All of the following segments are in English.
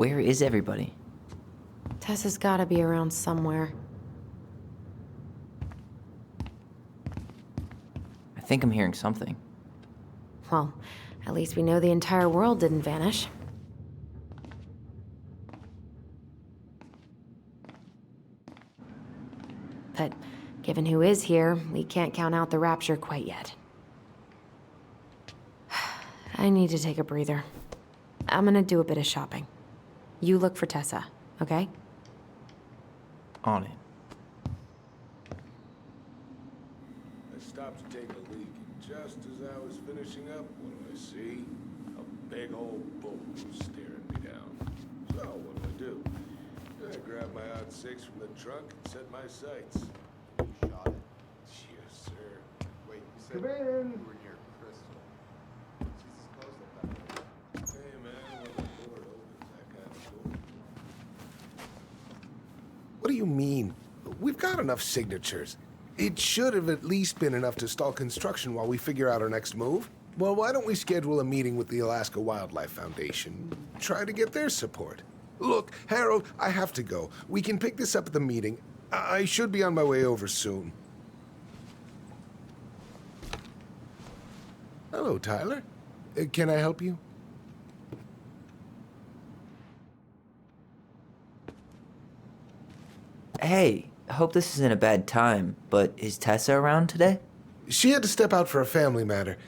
Where is everybody? Tessa's gotta be around somewhere. I think I'm hearing something. Well, at least we know the entire world didn't vanish. But given who is here, we can't count out the rapture quite yet. I need to take a breather. I'm gonna do a bit of shopping. You look for Tessa, okay? On it. I stopped to take a leak, and just as I was finishing up, what do I see? A big old bull staring me down. So, what do? I grabbed my odd six from the trunk and set my sights. You shot it. Yes, sir. Wait, you said Come in. you were near Crystal. Jesus, close that back. Hey, man, when the door opens, that kind of door. What do you mean? We've got enough signatures. It should have at least been enough to stall construction while we figure out our next move. Well, why don't we schedule a meeting with the Alaska Wildlife Foundation? Try to get their support. Look, Harold, I have to go. We can pick this up at the meeting. I should be on my way over soon. Hello, Tyler. Can I help you? Hey, I hope this isn't a bad time, but is Tessa around today? She had to step out for a family matter.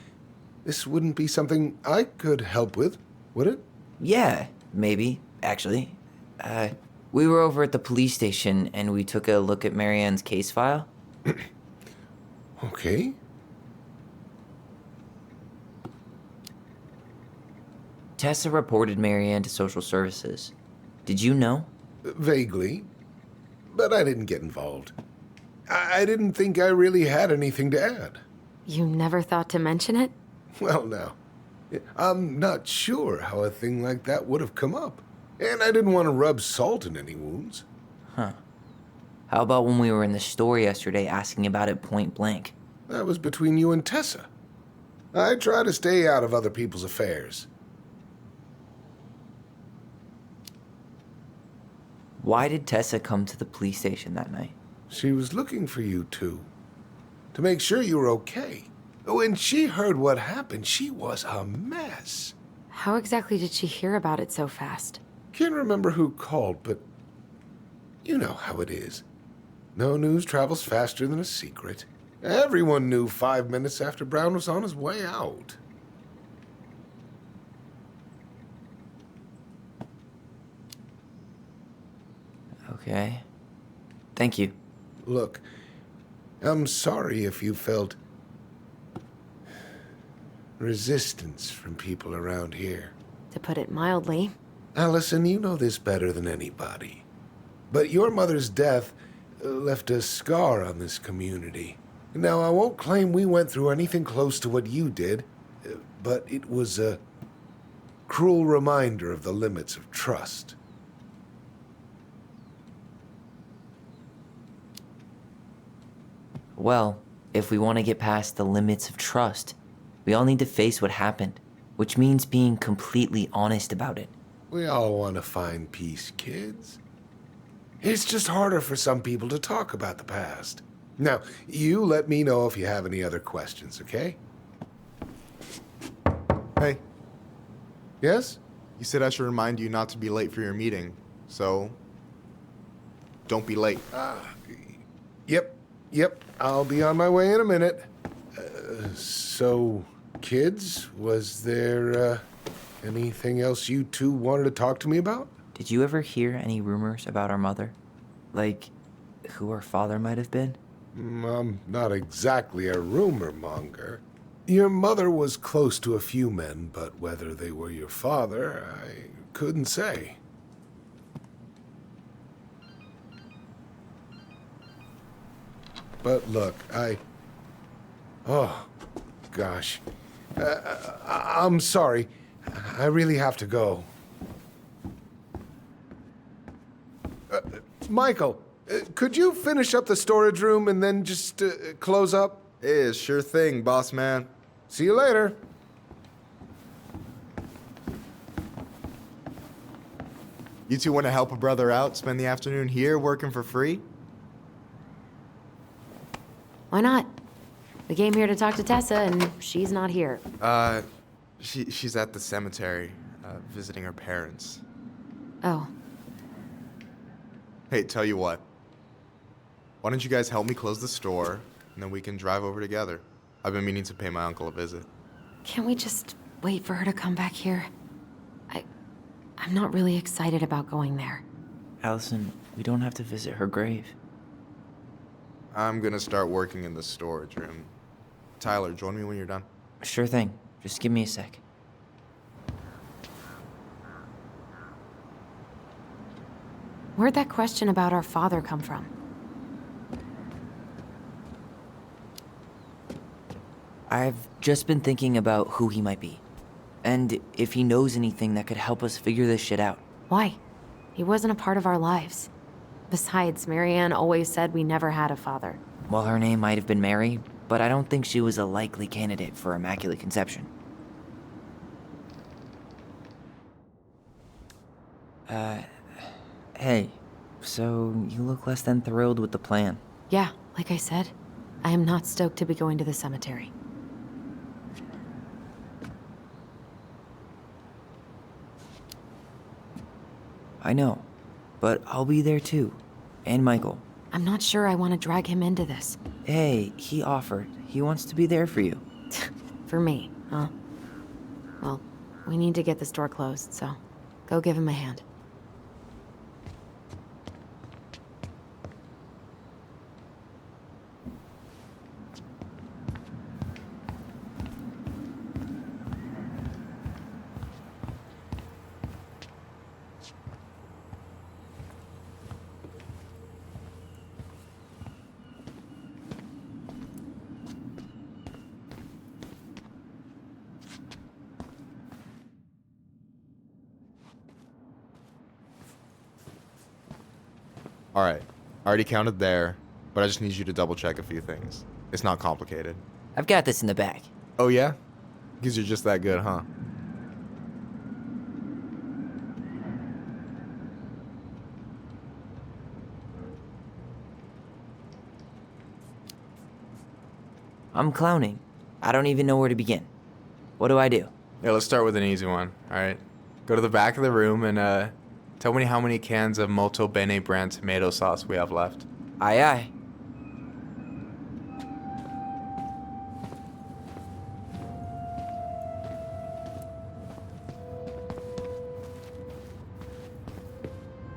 This wouldn't be something I could help with, would it? Yeah, maybe, actually. We were over at the police station and we took a look at Marianne's case file. Okay. Tessa reported Marianne to social services. Did you know? Vaguely. But I didn't get involved. I didn't think I really had anything to add. You never thought to mention it? Well, now, I'm not sure how a thing like that would have come up. And I didn't want to rub salt in any wounds. Huh. How about when we were in the store yesterday asking about it point blank? That was between you and Tessa. I try to stay out of other people's affairs. Why did Tessa come to the police station that night? She was looking for you two. To make sure you were okay. When she heard what happened, she was a mess. How exactly did she hear about it so fast? Can't remember who called, but you know how it is. No news travels faster than a secret. Everyone knew 5 minutes after Brown was on his way out. Okay. Thank you. Look, I'm sorry if you felt resistance from people around here. To put it mildly. Allison, you know this better than anybody. But your mother's death left a scar on this community. Now, I won't claim we went through anything close to what you did, but it was a cruel reminder of the limits of trust. Well, if we want to get past the limits of trust, we all need to face what happened, which means being completely honest about it. We all want to find peace, kids. It's just harder for some people to talk about the past. Now, you let me know if you have any other questions, okay? Hey, Yes? you said I should remind you not to be late for your meeting, so don't be late. Yep. I'll be on my way in a minute. So, kids, was there anything else you two wanted to talk to me about? Did you ever hear any rumors about our mother? Like, who her father might have been? I'm not exactly a rumor monger. Your mother was close to a few men, but whether they were your father, I couldn't say. But look, oh, gosh. I'm sorry. I really have to go. Michael, could you finish up the storage room and then just close up? Yeah, sure thing, boss man. See you later. You two want to help a brother out, spend the afternoon here working for free? Why not? We came here to talk to Tessa, and she's not here. She's at the cemetery, visiting her parents. Oh, Hey, tell you what. Why don't you guys help me close the store, and then we can drive over together? I've been meaning to pay my uncle a visit. can't we just wait for her to come back here? I'm not really excited about going there. Allison, we don't have to visit her grave. I'm gonna start working in the storage room. Tyler, join me when you're done. Sure thing. Just give me a sec. Where'd that question about our father come from? I've just been thinking about who he might be. And if he knows anything that could help us figure this shit out. Why? He wasn't a part of our lives. Besides, Marianne always said we never had a father. Well, her name might have been Mary, but I don't think she was a likely candidate for Immaculate Conception. Hey, so you look less than thrilled with the plan. Yeah, like I said, I am not stoked to be going to the cemetery. I know, but I'll be there too. And Michael. I'm not sure I want to drag him into this. Hey, he offered. He wants to be there for you. For me, huh? Well, we need to get the store closed, so go give him a hand. Alright, I already counted there, but I just need you to double check a few things. It's not complicated. I've got this in the bag. Oh yeah? Because you're just that good, huh? I'm clowning. I don't even know where to begin. What do I do? Yeah, let's start with an easy one, alright? Go to the back of the room and, tell me how many cans of Molto Bene brand tomato sauce we have left. Aye aye.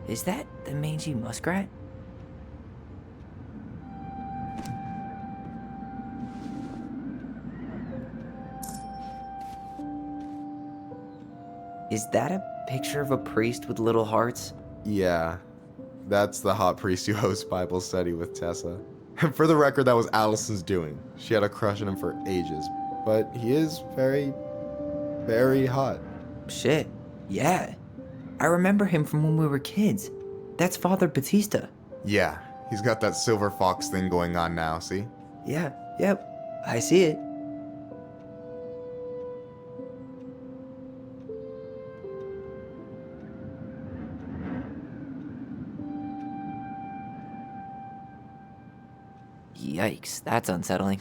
Is that the mangy muskrat? Is that a picture of a priest with little hearts? Yeah. That's the hot priest who hosts Bible study with Tessa. For the record, that was Allison's doing. She had a crush on him for ages. But he is very, very hot. Shit, yeah. I remember him from when we were kids. That's Father Batista. Yeah, he's got that silver fox thing going on now, see? Yeah, yep, I see it. Yikes, that's unsettling.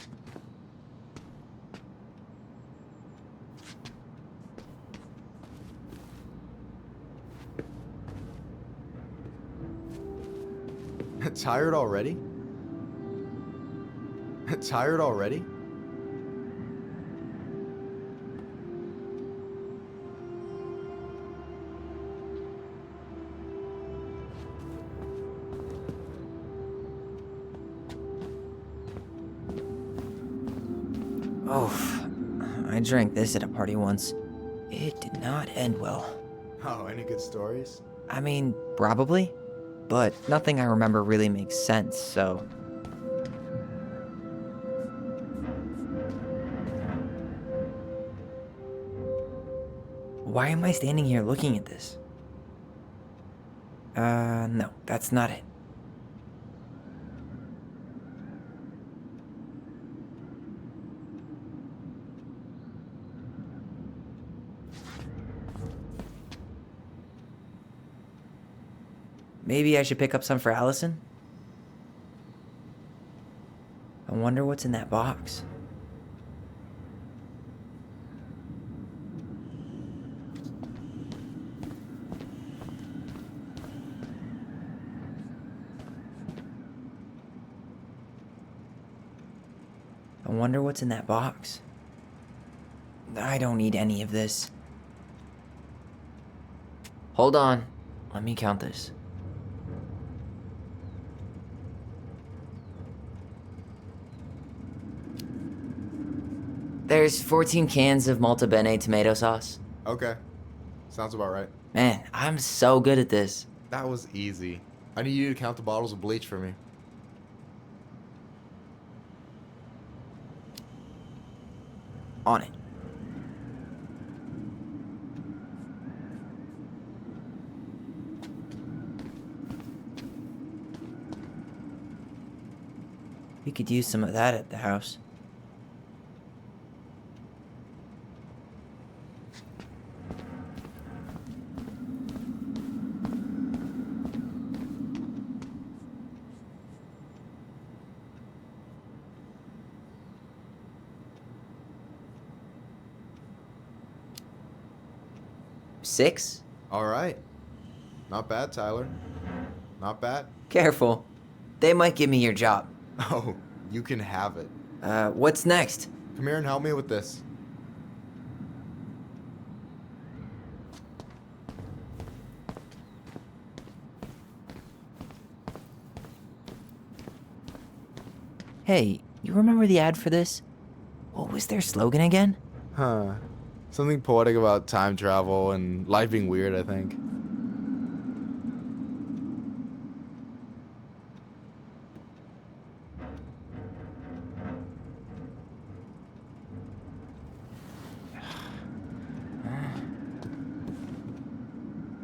Tired already? Tired already? Oh, I drank this at a party once. It did not end well. Oh, any good stories? I mean, probably, but nothing I remember really makes sense, so. Why am I standing here looking at this? No, that's not it. Maybe I should pick up some for Allison? I wonder what's in that box. I wonder what's in that box. I don't need any of this. Hold on. Let me count this. There's 14 cans of Malta Bene tomato sauce. Okay. Sounds about right. Man, I'm so good at this. That was easy. I need you to count the bottles of bleach for me. On it. We could use some of that at the house. Six? All right. Not bad, Tyler. Not bad. Careful. They might give me your job. Oh, you can have it. What's next? Come here and help me with this. Hey, you remember the ad for this? What was their slogan again? Huh. Something poetic about time travel and life being weird, I think.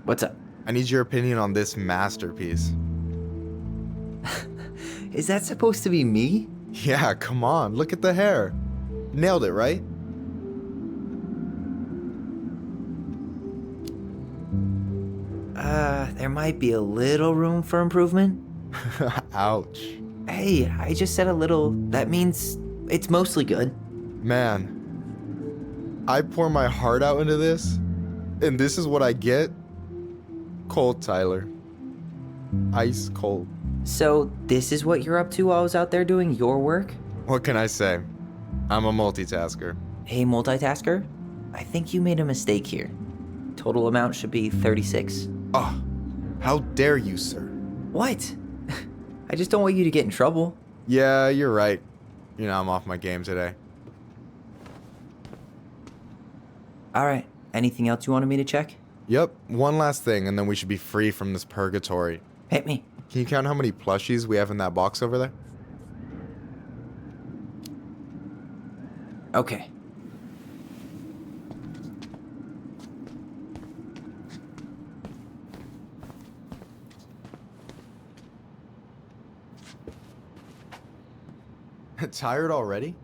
What's up? I need your opinion on this masterpiece. Is that supposed to be me? Yeah, come on. Look at the hair. Nailed it, right? There might be a little room for improvement. Ouch. Hey, I just said a little. That means it's mostly good. Man, I pour my heart out into this, and this is what I get? Cold, Tyler. Ice cold. So, this is what you're up to while I was out there doing your work? What can I say? I'm a multitasker. Hey, multitasker? I think you made a mistake here. Total amount should be 36. Oh, how dare you, sir? What? I just don't want you to get in trouble. Yeah, you're right. You know, I'm off my game today. Alright, anything else you wanted me to check? Yep, one last thing, and then we should be free from this purgatory. Hit me. Can you count how many plushies we have in that box over there? Okay. Tired already?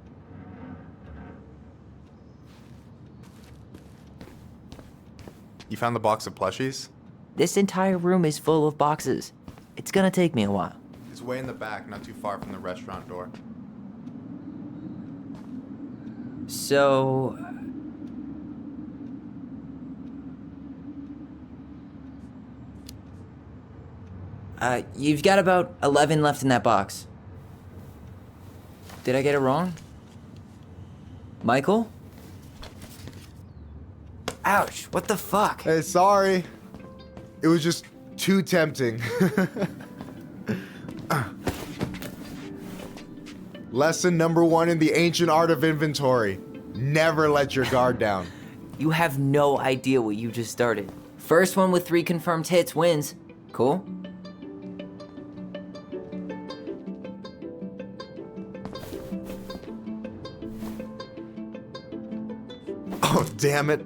You found the box of plushies? This entire room is full of boxes. It's gonna take me a while. It's way in the back, not too far from the restaurant door. So... you've got about 11 left in that box. Did I get it wrong? Michael? Ouch, what the fuck? Hey, sorry. It was just too tempting. Lesson number 1 in the ancient art of inventory. Never let your guard down. You have no idea what you just started. First one with 3 confirmed hits wins. Cool? Oh, damn it.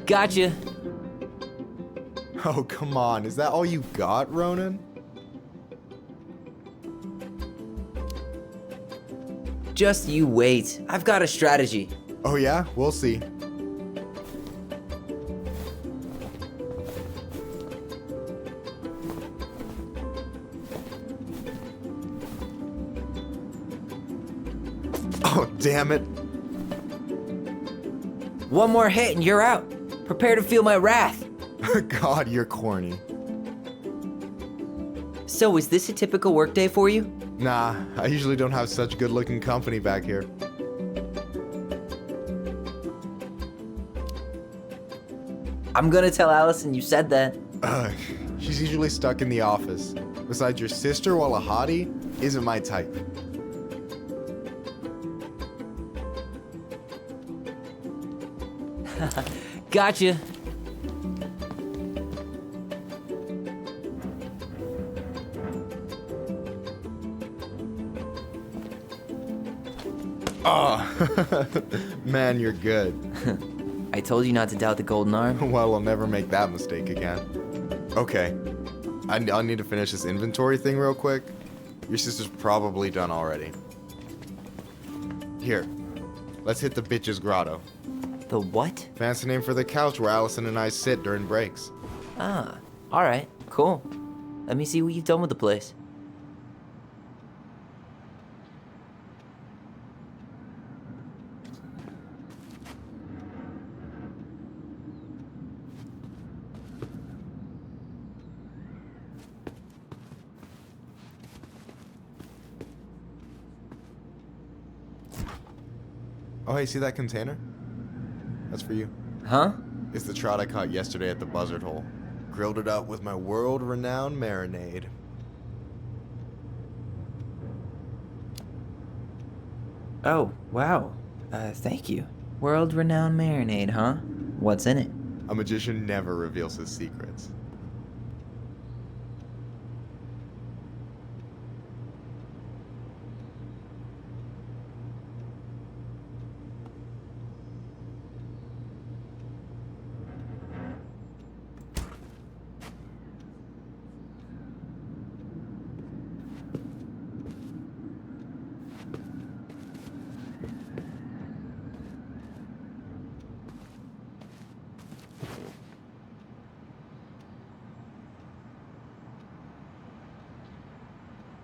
Gotcha. Oh, come on. Is that all you got, Ronan? Just you wait. I've got a strategy. Oh, yeah? We'll see. Oh, damn it. One more hit and you're out. Prepare to feel my wrath. God, you're corny. So, is this a typical workday for you? Nah, I usually don't have such good-looking company back here. I'm gonna tell Allison you said that. Ugh, she's usually stuck in the office. Besides, your sister, while a hottie, isn't my type. Gotcha. Oh, man, you're good. I told you not to doubt the golden arm. Well, I'll never make that mistake again. Okay, I'll need to finish this inventory thing real quick. Your sister's probably done already. Here, let's hit the bitch's grotto. The what? Fancy name for the couch where Allison and I sit during breaks. Ah, alright, cool. Let me see what you've done with the place. Oh, hey, see that container? That's for you. Huh? It's the trout I caught yesterday at the buzzard hole. Grilled it up with my world-renowned marinade. Oh, wow. Thank you. World-renowned marinade, huh? What's in it? A magician never reveals his secrets.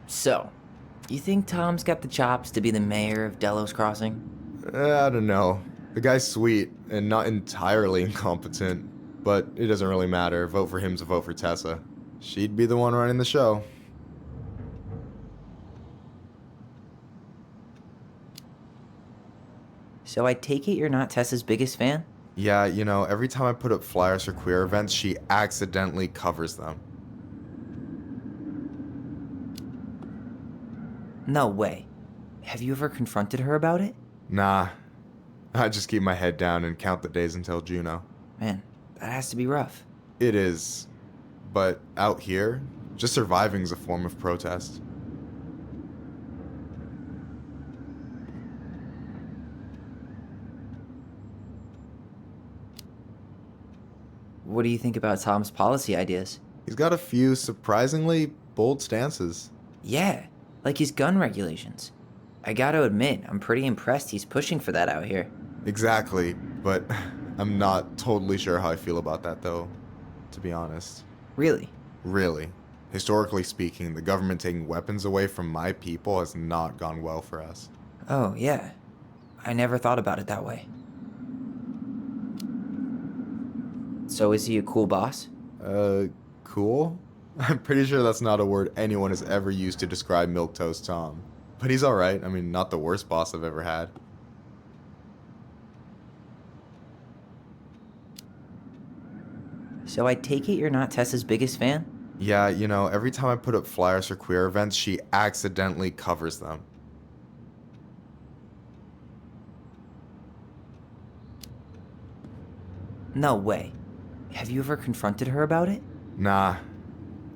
So, you think Tom's got the chops to be the mayor of Delos Crossing? I don't know. The guy's sweet and not entirely incompetent, but it doesn't really matter. Vote for him's a vote for Tessa. She'd be the one running the show. So I take it you're not Tessa's biggest fan? Yeah, you know, every time I put up flyers for queer events, she accidentally covers them. No way. Have you ever confronted her about it? Nah, I just keep my head down and count the days until Juno. Man, that has to be rough. It is, but out here, just surviving's a form of protest. What do you think about Tom's policy ideas? He's got a few surprisingly bold stances. Yeah, like his gun regulations. I gotta admit, I'm pretty impressed he's pushing for that out here. Exactly, but I'm not totally sure how I feel about that though, to be honest. Really? Really. Historically speaking, the government taking weapons away from my people has not gone well for us. Oh, yeah. I never thought about it that way. So is he a cool boss? Cool? I'm pretty sure that's not a word anyone has ever used to describe Milquetoast Tom. But he's alright. I mean, not the worst boss I've ever had. So I take it you're not Tessa's biggest fan? Yeah, you know, every time I put up flyers for queer events, she accidentally covers them. No way. Have you ever confronted her about it? Nah,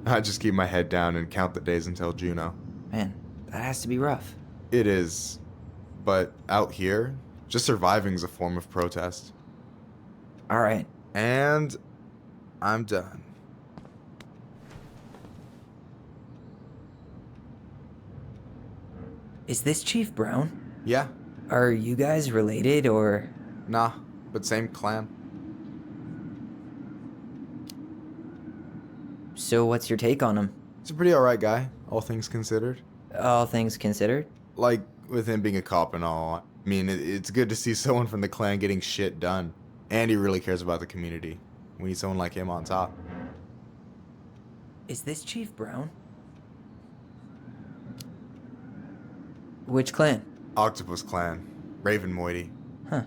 I just keep my head down and count the days until Juno. Man, that has to be rough. It is, but out here, just surviving's a form of protest. Alright. And I'm done. Is this Chief Brown? Yeah, Are you guys related, or...? nah, but same clan. So what's your take on him? He's a pretty alright guy, all things considered. All things considered? Like, with him being a cop and all, I mean, it's good to see someone from the clan getting shit done. And he really cares about the community. We need someone like him on top. Is this Chief Brown? Which clan? Octopus Clan. Raven Moiety. Huh.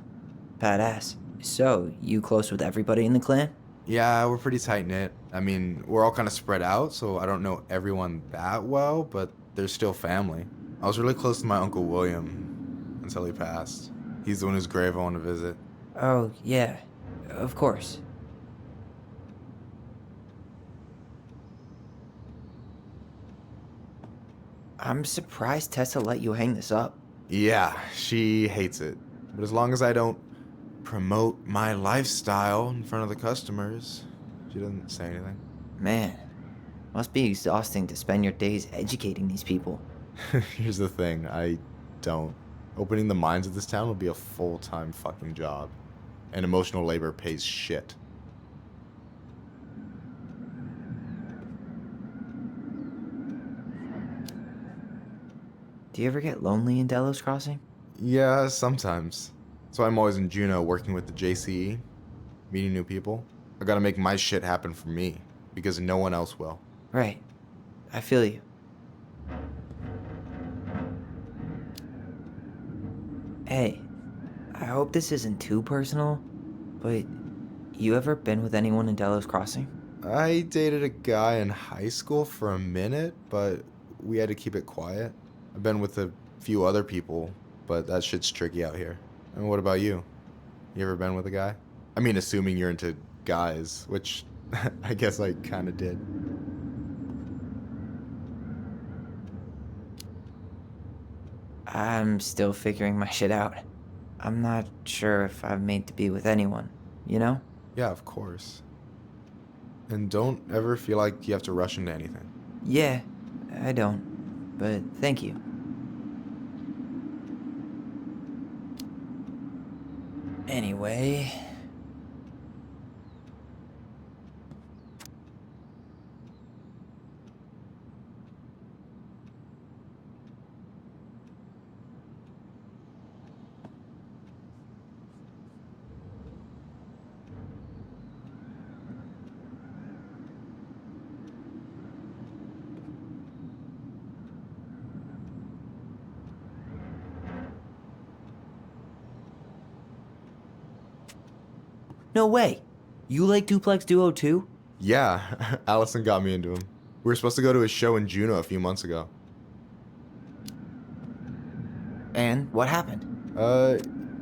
Badass. So, you close with everybody in the clan? Yeah, we're pretty tight-knit. I mean, we're all kind of spread out, so I don't know everyone that well, but they're still family. I was really close to my Uncle William until he passed. He's the one whose grave I want to visit. Oh, yeah. Of course. I'm surprised Tessa let you hang this up. Yeah, she hates it. But as long as I don't promote my lifestyle in front of the customers, she doesn't say anything. Man, must be exhausting to spend your days educating these people. Here's the thing, I don't. Opening the mines of this town will be a full-time fucking job. And emotional labor pays shit. Do you ever get lonely in Delos Crossing? Yeah, sometimes. So I'm always in Juneau working with the JCE, meeting new people. I gotta make my shit happen for me, because no one else will. Right. I feel you. Hey, I hope this isn't too personal, but you ever been with anyone in Delos Crossing? I dated a guy in high school for a minute, but we had to keep it quiet. I've been with a few other people, but that shit's tricky out here. And what about you? You ever been with a guy? I mean, assuming you're into guys, which I guess I kind of did. I'm still figuring my shit out. I'm not sure if I'm made to be with anyone, you know? Yeah, of course. And don't ever feel like you have to rush into anything. Yeah, I don't. But thank you. Anyway... No way! You like Duplex Duo too? Yeah, Allison got me into him. We were supposed to go to his show in Juneau a few months ago. And what happened?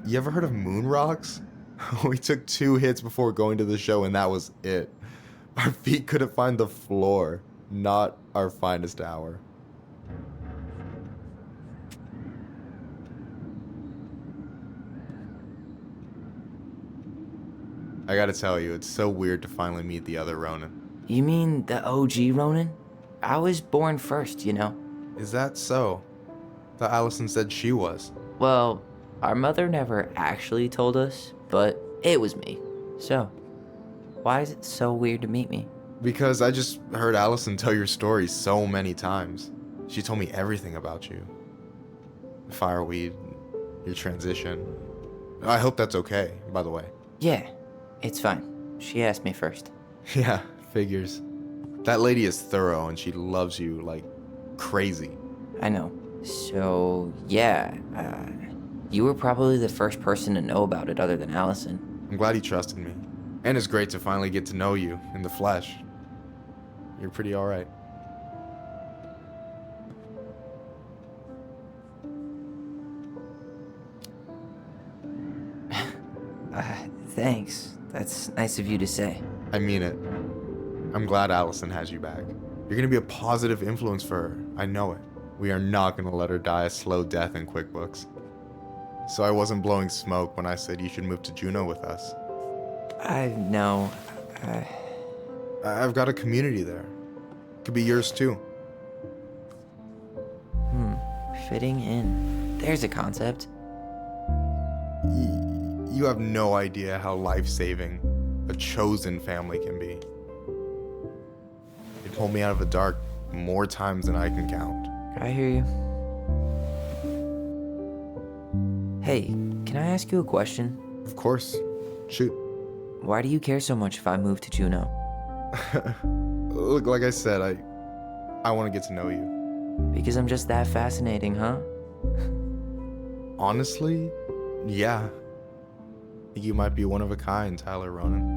You ever heard of Moon Rocks? We took 2 hits before going to the show and that was it. Our feet couldn't find the floor. Not our finest hour. I gotta tell you, it's so weird to finally meet the other Ronin. You mean the OG Ronin? I was born first, you know? Is that so? Thought Allison said she was. Well, our mother never actually told us, but it was me. So, why is it so weird to meet me? Because I just heard Allison tell your story so many times. She told me everything about you. Fireweed, your transition. I hope that's okay, by the way. Yeah, it's fine. She asked me first. Yeah, figures. That lady is thorough and she loves you like crazy. I know. So, yeah, you were probably the first person to know about it other than Allison. I'm glad he trusted me. And it's great to finally get to know you in the flesh. You're pretty alright. Thanks. That's nice of you to say. I mean it. I'm glad Allison has you back. You're gonna be a positive influence for her. I know it. We are not gonna let her die a slow death in QuickBooks. So I wasn't blowing smoke when I said you should move to Juneau with us. I know. I've got a community there. Could be yours too. Fitting in. There's a concept. You have no idea how life-saving a chosen family can be. It pulled me out of the dark more times than I can count. I hear you. Hey, can I ask you a question? Of course. Shoot. Why do you care so much if I move to Juneau? Look, like I said, I want to get to know you. Because I'm just that fascinating, huh? Honestly, yeah. I think you might be one of a kind, Tyler Ronan.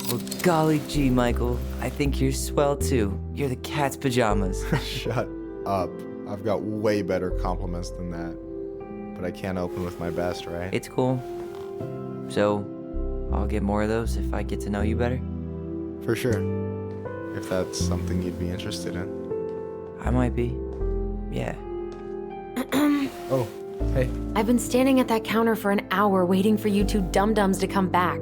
Well, golly gee, Michael. I think you're swell too. You're the cat's pajamas. Shut up. I've got way better compliments than that. But I can't open with my best, right? It's cool. So, I'll get more of those if I get to know you better. For sure. If that's something you'd be interested in. I might be. Yeah. Oh, hey. I've been standing at that counter for an hour waiting for you two dum-dums to come back.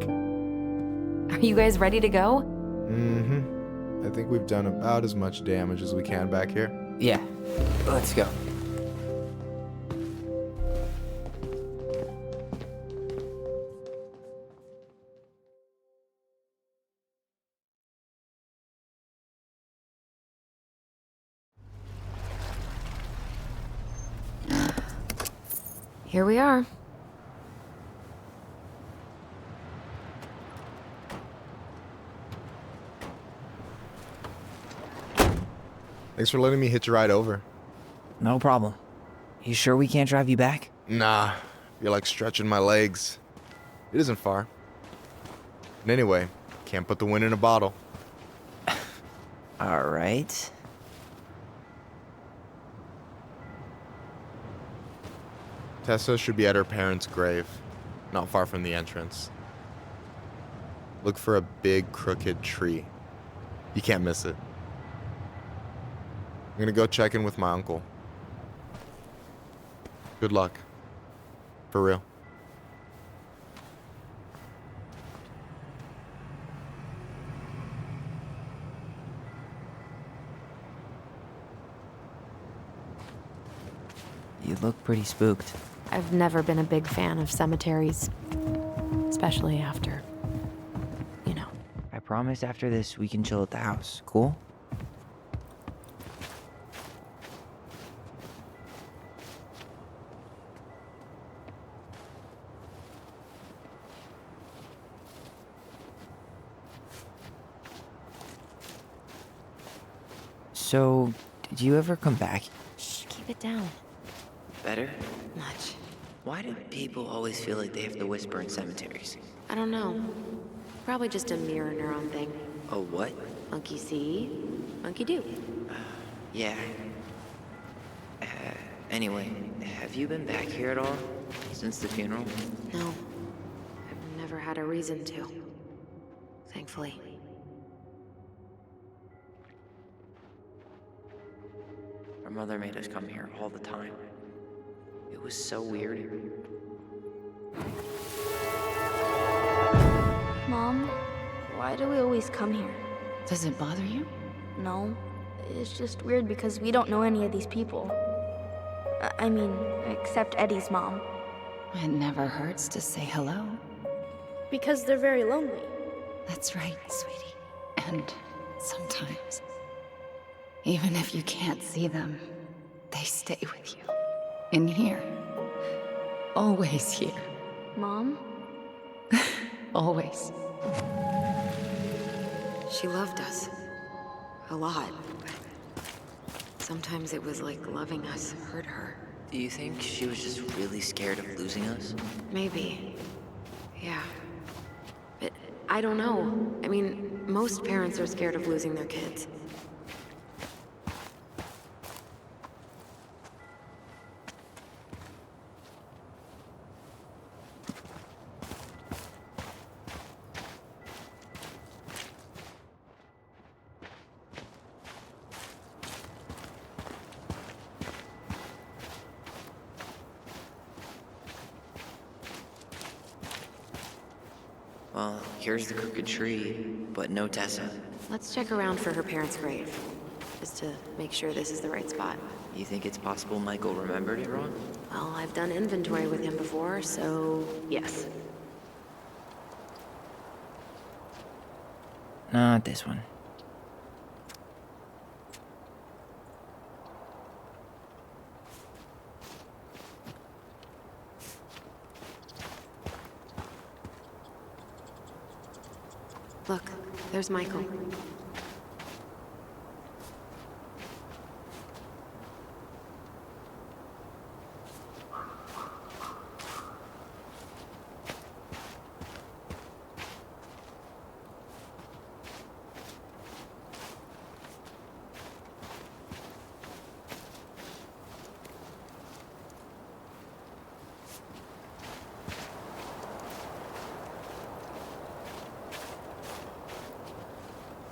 Are you guys ready to go? Mm-hmm. I think we've done about as much damage as we can back here. Yeah. Let's go. Here we are. Thanks for letting me hitch a ride over. No problem. You sure we can't drive you back? Nah, you're like stretching my legs. It isn't far. And anyway, can't put the wind in a bottle. All right. Tessa should be at her parents' grave, not far from the entrance. Look for a big crooked tree. You can't miss it. I'm gonna go check in with my uncle. Good luck. For real. You look pretty spooked. I've never been a big fan of cemeteries, especially after, you know. I promise after this we can chill at the house. Cool? So, did you ever come back? Shh, keep it down. Better? Much. Why do people always feel like they have to whisper in cemeteries? I don't know. Probably just a mirror neuron thing. Oh, what? Monkey see, monkey do. Yeah. Anyway, have you been back here at all? Since the funeral? No. I've never had a reason to. Thankfully. Our mother made us come here all the time. It was so weird. Mom, why do we always come here? Does it bother you? No, it's just weird because we don't know any of these people. I mean, except Eddie's mom. It never hurts to say hello. Because they're very lonely. That's right, sweetie. And sometimes, even if you can't see them, they stay with you. In here. Always here. Mom? Always. She loved us. A lot. But sometimes it was like loving us hurt her. Do you think she was just really scared of losing us? Maybe. Yeah. But I don't know. I mean, most parents are scared of losing their kids. Well, here's the crooked tree, but no Tessa. Let's check around for her parents' grave, just to make sure this is the right spot. You think it's possible Michael remembered it wrong? Well, I've done inventory with him before, so yes. not this one. Look, there's Michael.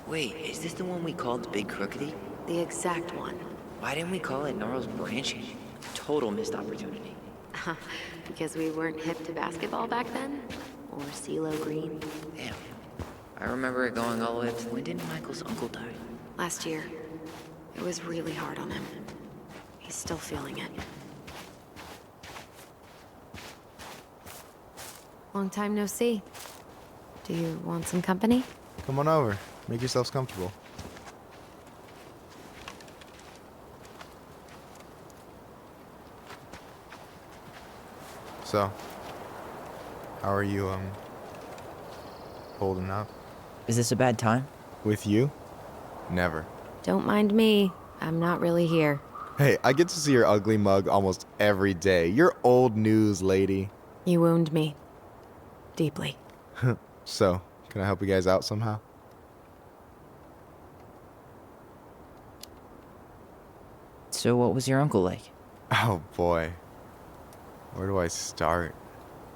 Wait, is this the one we called Big Crookedy? The exact one. Why didn't we call it Gnarls Branching? Total missed opportunity. Because we weren't hip to basketball back then? Or CeeLo Green? Damn. I remember it going all the way up to when did Michael's uncle die? Last year. It was really hard on him. He's still feeling it. Long time no see. Do you want some company? Come on over. Make yourselves comfortable. So, how are you, holding up? Is this a bad time? With you? Never. Don't mind me. I'm not really here. Hey, I get to see your ugly mug almost every day. You're old news, lady. You wound me. Deeply. So, can I help you guys out somehow? So what was your uncle like? Oh boy. Where do I start?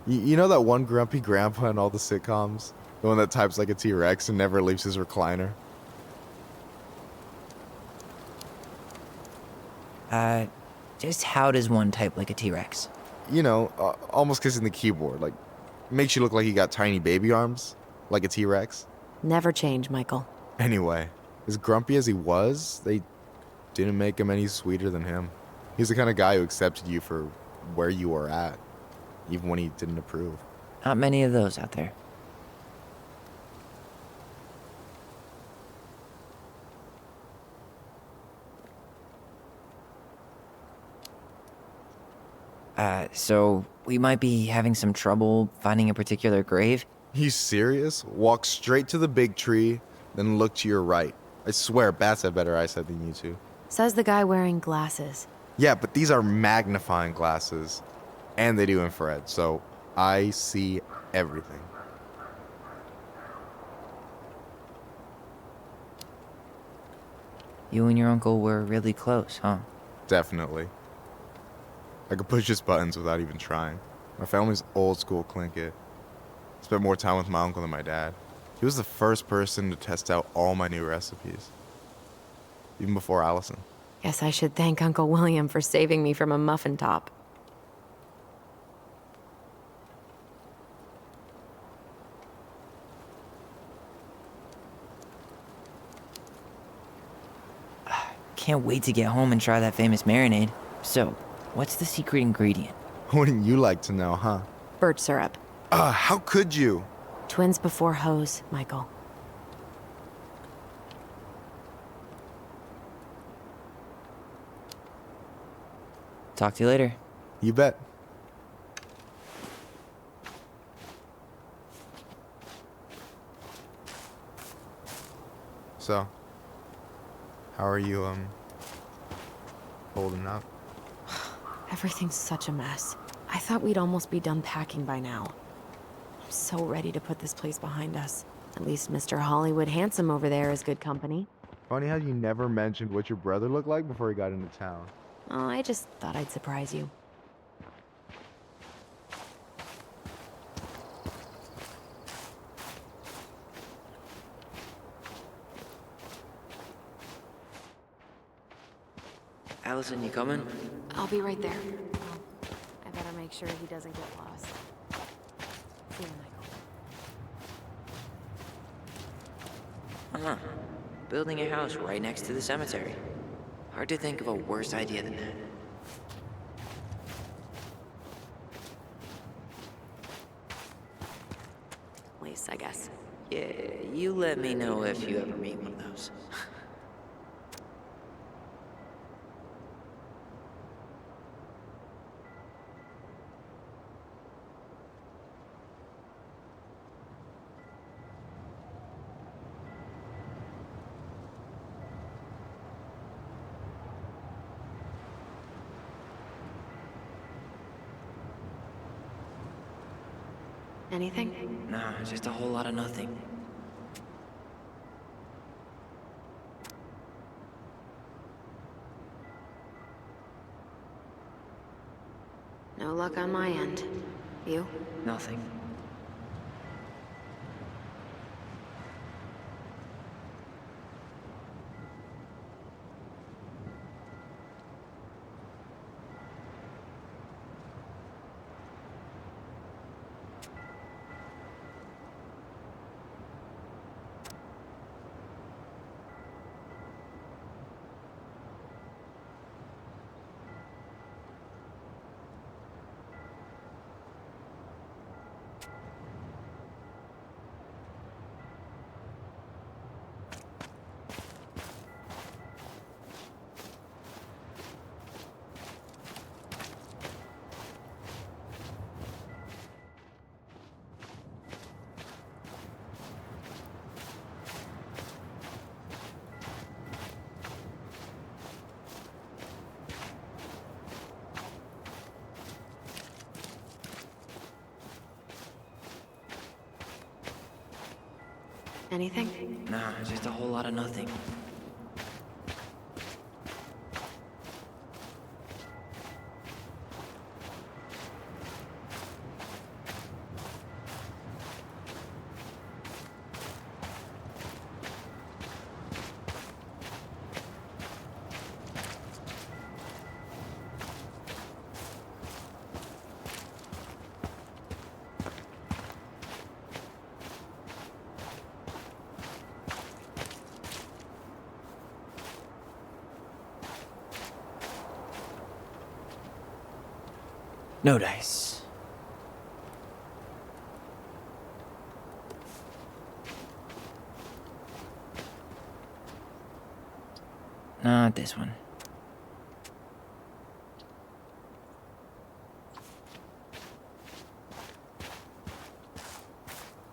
You know that one grumpy grandpa in all the sitcoms? The one that types like a T-Rex and never leaves his recliner? Just how does one type like a T-Rex? You know, almost kissing the keyboard. Like, makes you look like you got tiny baby arms. Like a T-Rex. Never change, Michael. Anyway, as grumpy as he was, they didn't make him any sweeter than him. He's the kind of guy who accepted you for where you were at, even when he didn't approve. Not many of those out there. So we might be having some trouble finding a particular grave? You serious? Walk straight to the big tree, then look to your right. I swear, bats have better eyesight than you two. Says the guy wearing glasses. Yeah, but these are magnifying glasses, and they do infrared, so I see everything. You and your uncle were really close, huh? Definitely. I could push his buttons without even trying. My family's old school Clinkit. Spent more time with my uncle than my dad. He was the first person to test out all my new recipes. Even before Allison. Guess I should thank Uncle William for saving me from a muffin top. Can't wait to get home and try that famous marinade. So, what's the secret ingredient? Wouldn't you like to know, huh? Birch syrup. How could you? Twins before hoes, Michael. Talk to you later. You bet. So, how are you, holding up? Everything's such a mess. I thought we'd almost be done packing by now. I'm so ready to put this place behind us. At least Mr. Hollywood Handsome over there is good company. Funny how you never mentioned what your brother looked like before he got into town. Oh, I just thought I'd surprise you. Allison, you coming? I'll be right there. Oh, I better make sure he doesn't get lost. See you, Michael. Building a house right next to the cemetery. Hard to think of a worse idea than that. Place, I guess. Yeah, you let me know if you ever meet one of those. Anything? Nah, just a whole lot of nothing. No luck on my end. You? Nothing. Anything? Nah, just a whole lot of nothing. No dice. Not this one.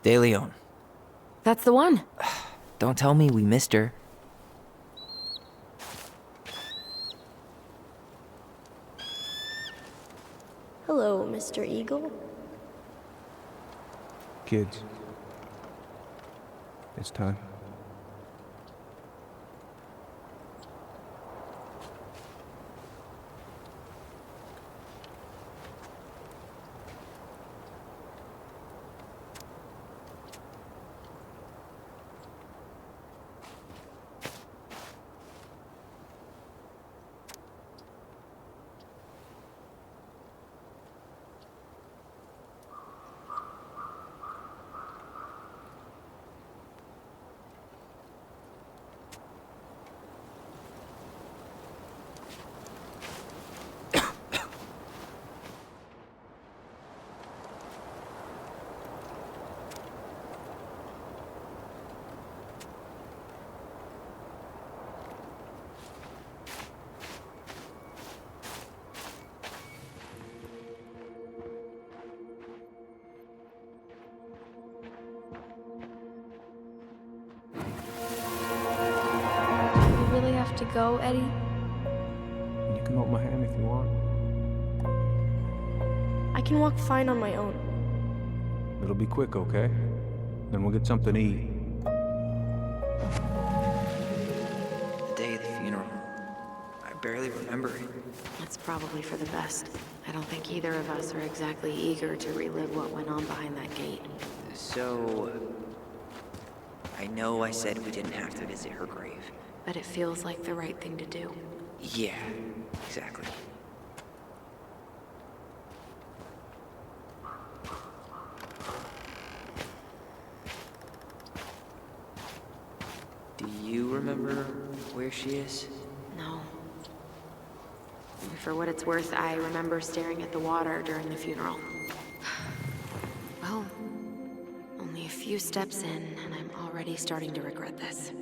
De Leon. That's the one. Don't tell me we missed her. Hello, Mr. Eagle. Kids, it's time. You really have to go, Eddie? You can hold my hand if you want. I can walk fine on my own. It'll be quick, okay? Then we'll get something to eat. The day of the funeral. I barely remember it. That's probably for the best. I don't think either of us are exactly eager to relive what went on behind that gate. So... I know I said we didn't have to visit her grave. But it feels like the right thing to do. Yeah, exactly. Do you remember where she is? No. And for what it's worth, I remember staring at the water during the funeral. Well, only a few few steps in, and I'm already starting to regret this.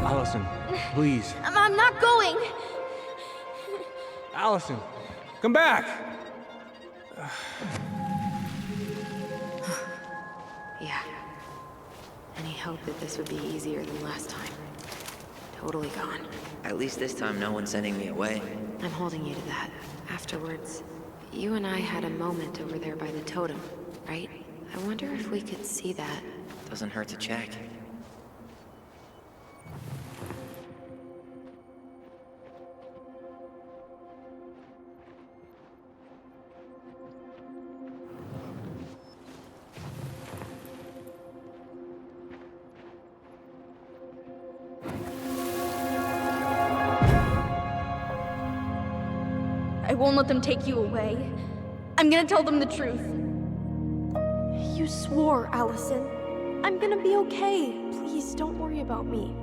Allison, please. I'm not going. Allison, come back! Yeah. Any hope that this would be easier than last time? Totally gone. At least this time no one's sending me away. I'm holding you to that. Afterwards, you and I had a moment over there by the totem, right? I wonder if we could see that. Doesn't hurt to check. I won't let them take you away. I'm gonna tell them the truth. You swore, Allison. I'm gonna be okay. Please, don't worry about me.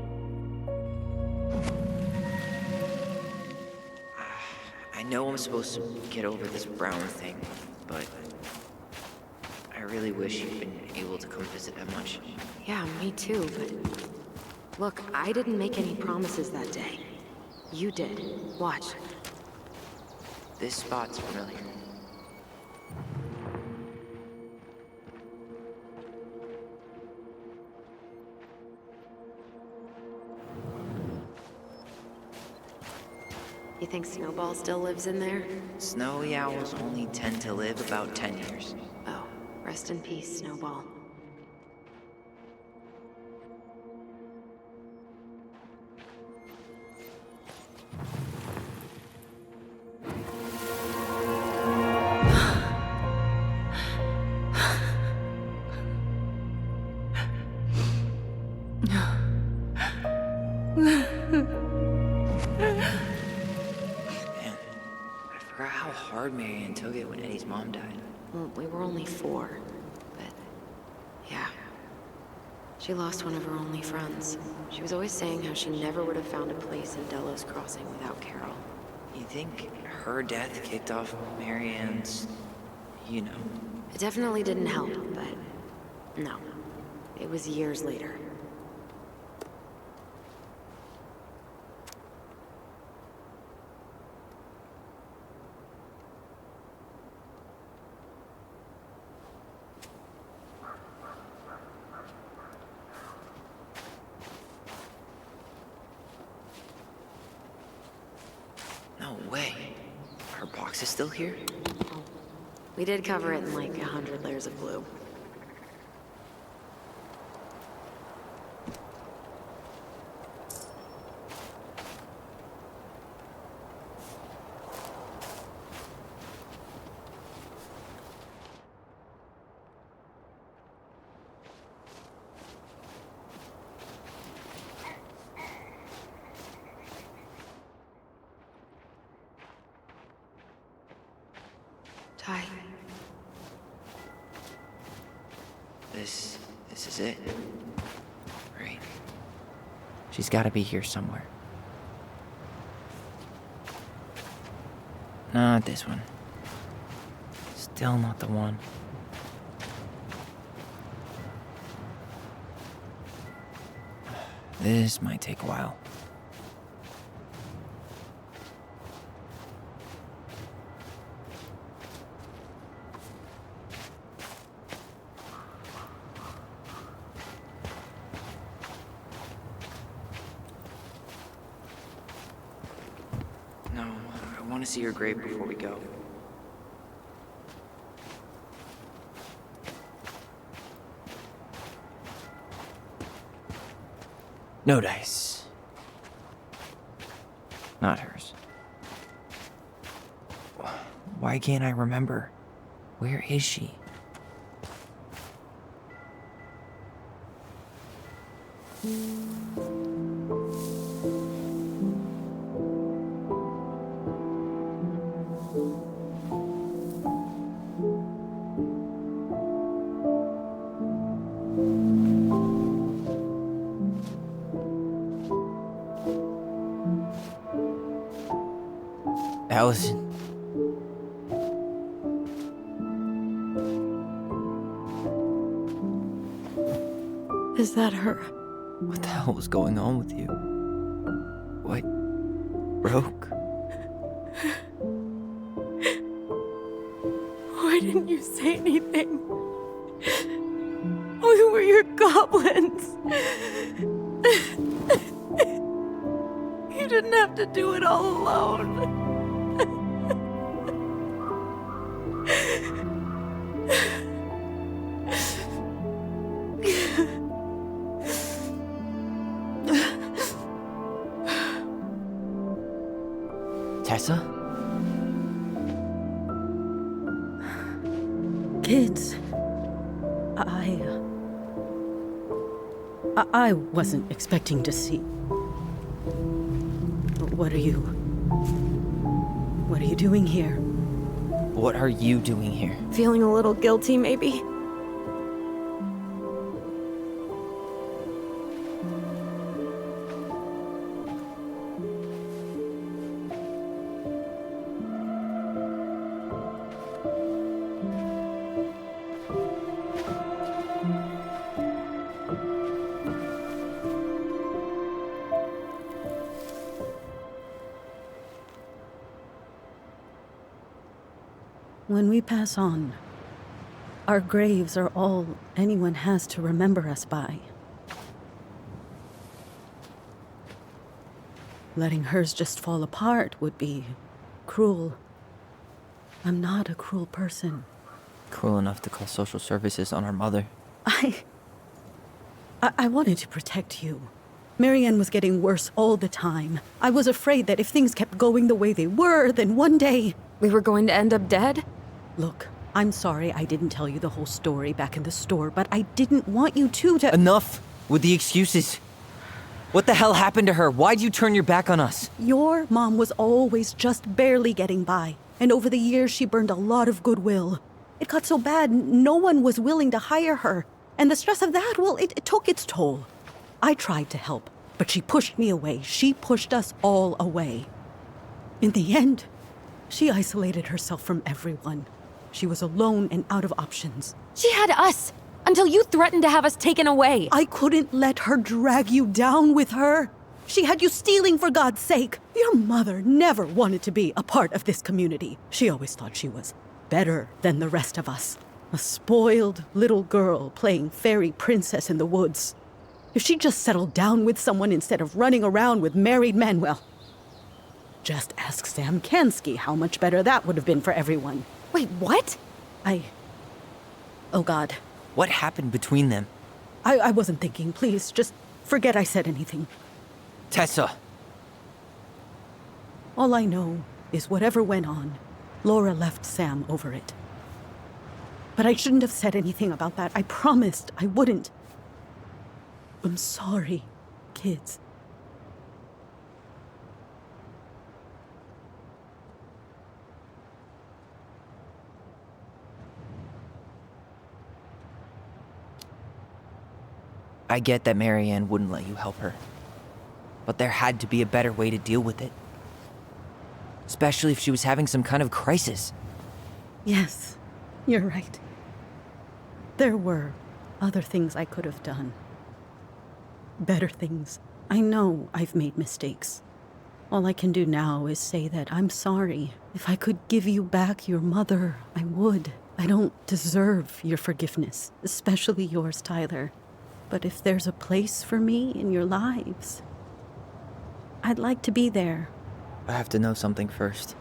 I know I'm supposed to get over this Brown thing, but I really wish you'd been able to come visit that much. Yeah, me too, but... Look, I didn't make any promises that day. You did. Watch. This spot's familiar. You think Snowball still lives in there? Snowy owls only tend to live about 10 years. Oh, rest in peace, Snowball. Man, I forgot how hard Marianne took it when Eddie's mom died. Well, we were only 4, but... yeah. She lost one of her only friends. She was always saying how she never would have found a place in Delos Crossing without Carol. You think her death kicked off Marianne's, you know? It definitely didn't help, but... no. It was years later. No way. Her box is still here? We did cover it in like 100 layers of glue. Ty. This is it. Right. She's gotta be here somewhere. Not this one. Still not the one. This might take a while. No, I want to see her grave before we go. No dice. Not hers. Why can't I remember? Where is she? Allison. Is that her? What the hell was going on with you? What broke? Why didn't you say anything? We were your goblins. You didn't have to do it all alone. Tessa? Kids, I wasn't expecting to see. What are you doing here? What are you doing here? Feeling a little guilty, maybe? When we pass on, our graves are all anyone has to remember us by. Letting hers just fall apart would be cruel. I'm not a cruel person. Cruel enough to call social services on our mother. I wanted to protect you. Marianne was getting worse all the time. I was afraid that if things kept going the way they were, then one day... We were going to end up dead? Look, I'm sorry I didn't tell you the whole story back in the store, but I didn't want you to... Enough with the excuses. What the hell happened to her? Why'd you turn your back on us? Your mom was always just barely getting by, and over the years she burned a lot of goodwill. It got so bad, no one was willing to hire her, and the stress of that, well, it took its toll. I tried to help, but she pushed me away. She pushed us all away. In the end, she isolated herself from everyone. She was alone and out of options. She had us! Until you threatened to have us taken away! I couldn't let her drag you down with her. She had you stealing for God's sake. Your mother never wanted to be a part of this community. She always thought she was better than the rest of us. A spoiled little girl playing fairy princess in the woods. If she just settled down with someone instead of running around with married men, well, just ask Sam Kansky how much better that would have been for everyone. Wait, what? Oh God. What happened between them? I wasn't thinking. Please, just forget I said anything. Tessa! All I know is whatever went on, Laura left Sam over it. But I shouldn't have said anything about that. I promised I wouldn't. I'm sorry, kids. I get that Marianne wouldn't let you help her. But there had to be a better way to deal with it. Especially if she was having some kind of crisis. Yes, you're right. There were other things I could have done. Better things. I know I've made mistakes. All I can do now is say that I'm sorry. If I could give you back your mother, I would. I don't deserve your forgiveness, especially yours, Tyler. But if there's a place for me in your lives, I'd like to be there. I have to know something first.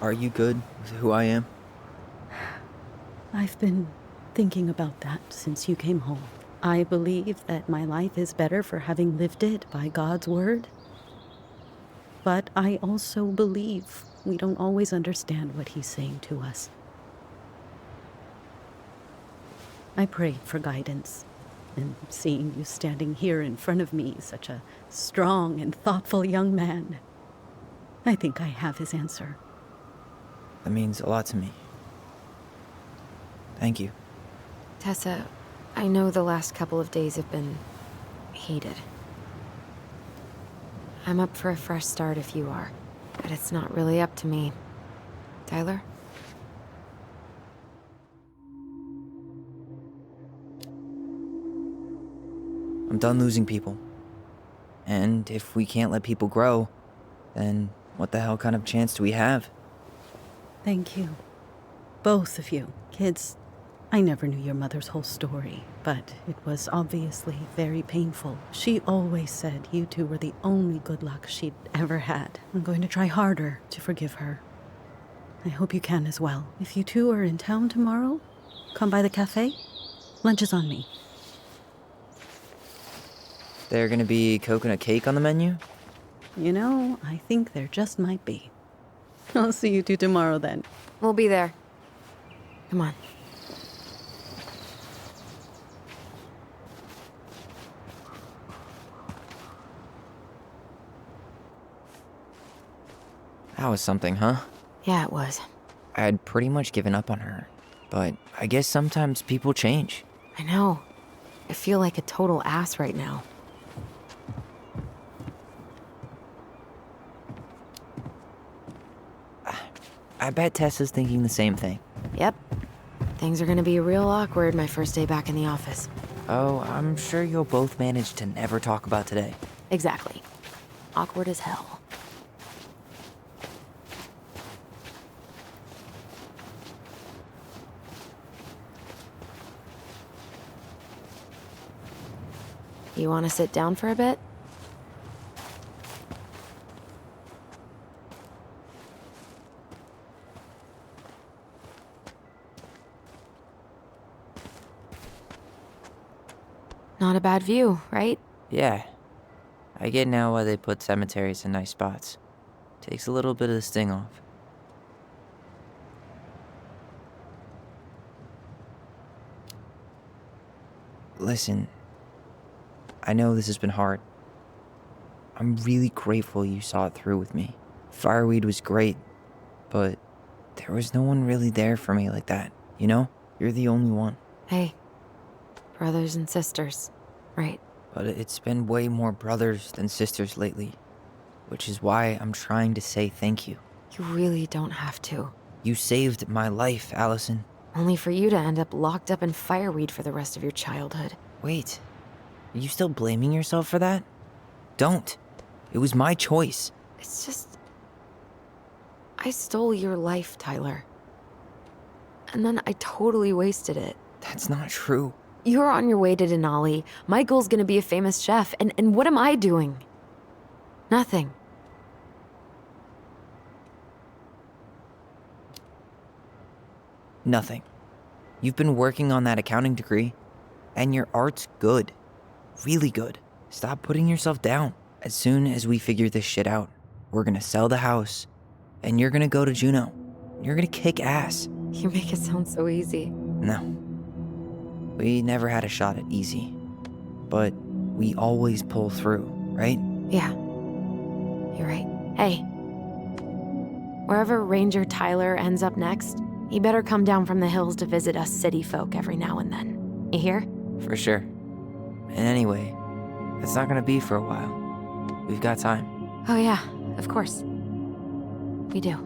Are you good with who I am? I've been thinking about that since you came home. I believe that my life is better for having lived it by God's word. But I also believe we don't always understand what he's saying to us. I pray for guidance. And seeing you standing here in front of me, such a strong and thoughtful young man, I think I have his answer. That means a lot to me. Thank you. Tessa, I know the last couple of days have been heated. I'm up for a fresh start if you are, but it's not really up to me. Tyler? I'm done losing people. And if we can't let people grow, then what the hell kind of chance do we have? Thank you. Both of you. Kids, I never knew your mother's whole story, but it was obviously very painful. She always said you two were the only good luck she'd ever had. I'm going to try harder to forgive her. I hope you can as well. If you two are in town tomorrow, come by the cafe. Lunch is on me. There gonna be coconut cake on the menu? You know, I think there just might be. I'll see you two tomorrow then. We'll be there. Come on. That was something, huh? Yeah, it was. I had pretty much given up on her, but I guess sometimes people change. I know. I feel like a total ass right now. I bet Tessa's thinking the same thing. Yep. Things are gonna be real awkward my first day back in the office. Oh, I'm sure you'll both manage to never talk about today. Exactly. Awkward as hell. You want to sit down for a bit? Not a bad view, right? Yeah. I get now why they put cemeteries in nice spots. Takes a little bit of the sting off. Listen, I know this has been hard. I'm really grateful you saw it through with me. Fireweed was great, but there was no one really there for me like that, you know? You're the only one. Hey, brothers and sisters, right? But it's been way more brothers than sisters lately, which is why I'm trying to say thank you. You really don't have to. You saved my life, Allison. Only for you to end up locked up in fireweed for the rest of your childhood. Wait, are you still blaming yourself for that? Don't. It was my choice. It's just... I stole your life, Tyler. And then I totally wasted it. That's not true. You're on your way to Denali. Michael's gonna be a famous chef, and what am I doing? Nothing. Nothing. You've been working on that accounting degree, and your art's good. Really good. Stop putting yourself down. As soon as we figure this shit out, we're gonna sell the house, and you're gonna go to Juneau. You're gonna kick ass. You make it sound so easy. No. We never had a shot at easy. But we always pull through, right? Yeah. You're right. Hey. Wherever Ranger Tyler ends up next, he better come down from the hills to visit us city folk every now and then. You hear? For sure. And anyway, it's not gonna be for a while. We've got time. Oh yeah, of course. We do.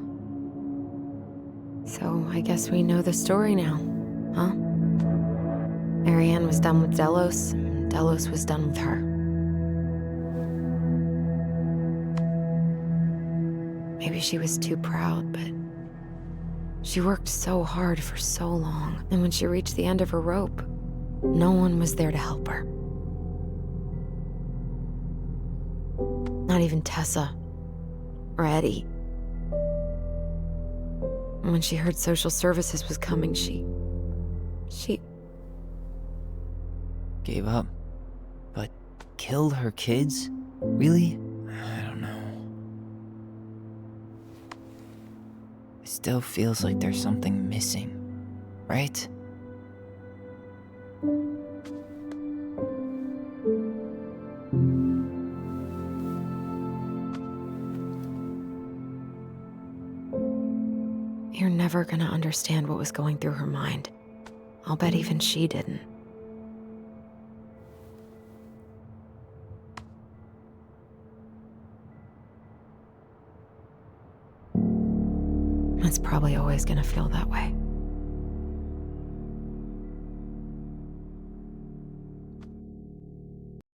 So I guess we know the story now, huh? Marianne was done with Delos, and Delos was done with her. Maybe she was too proud, but she worked so hard for so long, and when she reached the end of her rope, no one was there to help her. Not even Tessa or Eddie. And when she heard social services was coming, she Gave up. But killed her kids? Really? I don't know. It still feels like there's something missing, right? You're never gonna understand what was going through her mind. I'll bet even she didn't. It's probably always gonna feel that way.